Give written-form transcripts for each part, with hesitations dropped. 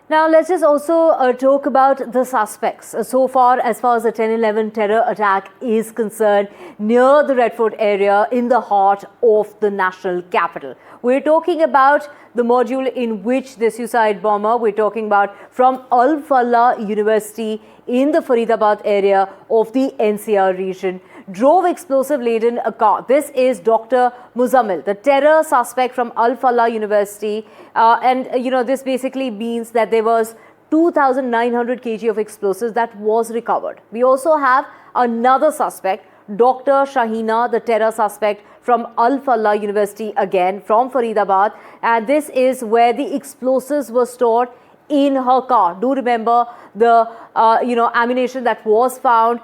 Now, let's just also talk about the suspects. So far as the 10/11 terror attack is concerned near the Red Fort area in the heart of the national capital. We're talking about the module in which the suicide bomber, we're talking about from Al Falah University in the Faridabad area of the NCR region, drove explosive-laden a car. This is Dr. Muzammil, the terror suspect from Al Falah University. This basically means that there was 2,900 kg of explosives that was recovered. We also have another suspect, Dr. Shahina, the terror suspect from Al Falah University, again from Faridabad. And this is where the explosives were stored in her car. Do remember the ammunition that was found,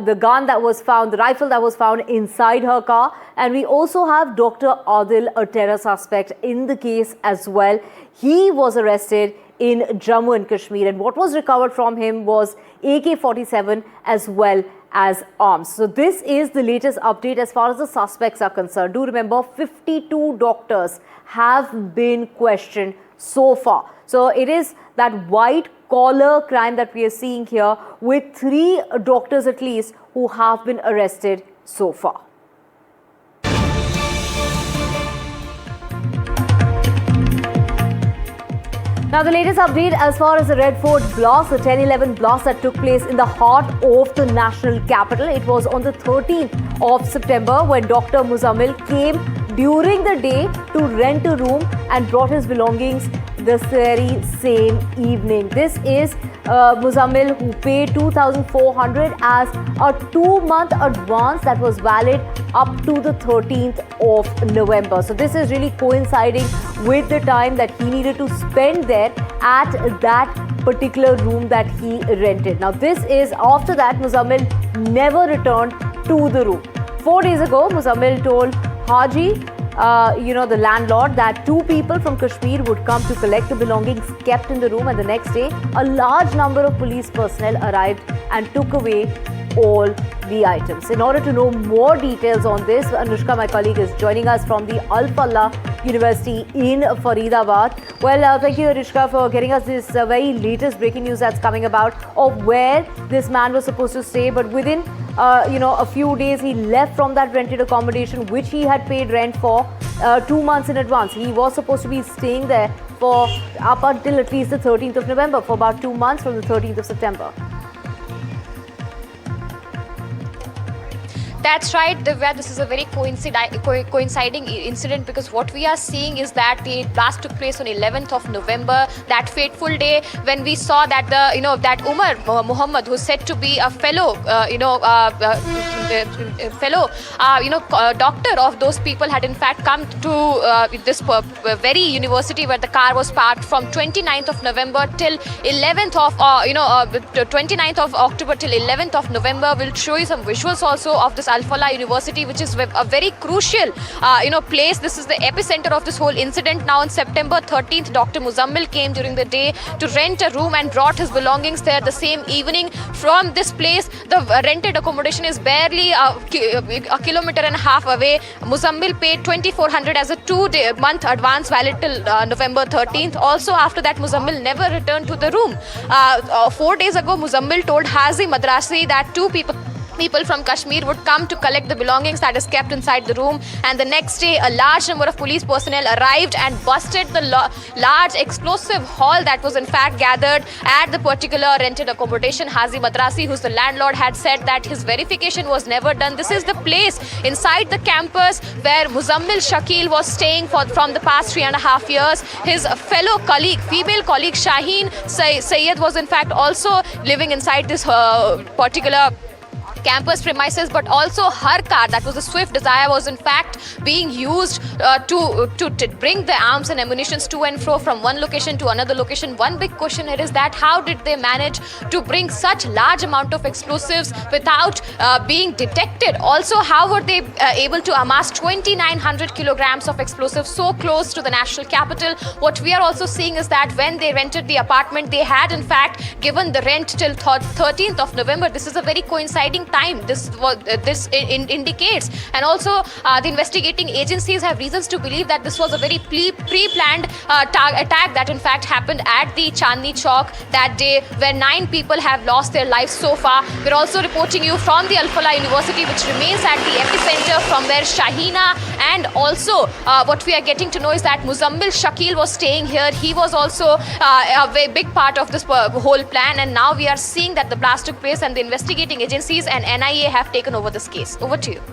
the gun that was found, the rifle that was found inside her car. And we also have Dr. Adil, a terror suspect in the case as well. He was arrested in Jammu and Kashmir, and what was recovered from him was AK-47 as well as arms. So this is the latest update as far as the suspects are concerned. Do remember, 52 doctors have been questioned so far. So it is that white collar crime that we are seeing here, with 3 doctors at least who have been arrested so far. Now, the latest update as far as the Red Fort blast, the 10/11 blast that took place in the heart of the national capital. It was on the 13th of September when Dr. Muzammil came during the day to rent a room and brought his belongings the very same evening. This is Muzammil, who paid 2,400 as a 2-month advance that was valid up to the 13th of November. So this is really coinciding with the time that he needed to spend there at that particular room that he rented. Now this is after that Muzammil never returned to the room. 4 days ago, Muzammil told Haji, the landlord, that 2 people from Kashmir would come to collect the belongings kept in the room, and the next day a large number of police personnel arrived and took away all the items. In order to know more details on this, Anushka, my colleague, is joining us from the Al Falah University in Faridabad. Well, thank you, Anushka, for getting us this very latest breaking news that's coming about of where this man was supposed to stay. But within a few days, he left from that rented accommodation, which he had paid rent for 2 months in advance. He was supposed to be staying there for up until at least the 13th of November, for about 2 months from the 13th of September. That's right, Divya. This is a very coinciding incident, because what we are seeing is that the blast took place on 11th of November, that fateful day when we saw that that Umar Muhammad, who's said to be a fellow, doctor of those people, had in fact come to this very university where the car was parked from 29th of November till 11th of 29th of October till 11th of November. We'll show you some visuals also of this Al Falah University, which is a very crucial place. This is the epicenter of this whole incident. Now on September 13th, Dr. Muzammil came during the day to rent a room and brought his belongings there the same evening. From this place, the rented accommodation is barely a kilometer and a half away. Muzammil paid 2,400 as a 2-month advance valid till November 13th. Also after that, Muzammil never returned to the room. 4 days ago, Muzammil told Hazi Madrasi that 2 people from Kashmir would come to collect the belongings that is kept inside the room, and the next day a large number of police personnel arrived and busted the large explosive haul that was in fact gathered at the particular rented accommodation. Hazi Madrasi, who's the landlord, had said that his verification was never done. This is the place inside the campus where Muzammil Shakil was staying from the past 3.5 years. His fellow colleague, female colleague Shaheen Sayyed, was in fact also living inside this particular campus premises, but also her car, that was a Swift Desire, was in fact being used to bring the arms and ammunitions to and fro from one location to another location. One big question here is that how did they manage to bring such large amount of explosives without being detected? Also, how were they able to amass 2,900 kilograms of explosives so close to the national capital? What we are also seeing is that when they rented the apartment, they had in fact given the rent till 13th of November. This is a very coinciding time. Indicates, and also the investigating agencies have reasons to believe that this was a very pre-planned attack that in fact happened at the Chandni Chowk that day, where 9 people have lost their lives so far. We're also reporting you from the Al Falah University, which remains at the epicenter, from where Shahina, and also what we are getting to know is that Muzammil Shakil was staying here. He was also a very big part of this whole plan, and now we are seeing that the blast took place and the investigating agencies and NIA have taken over this case. Over to you.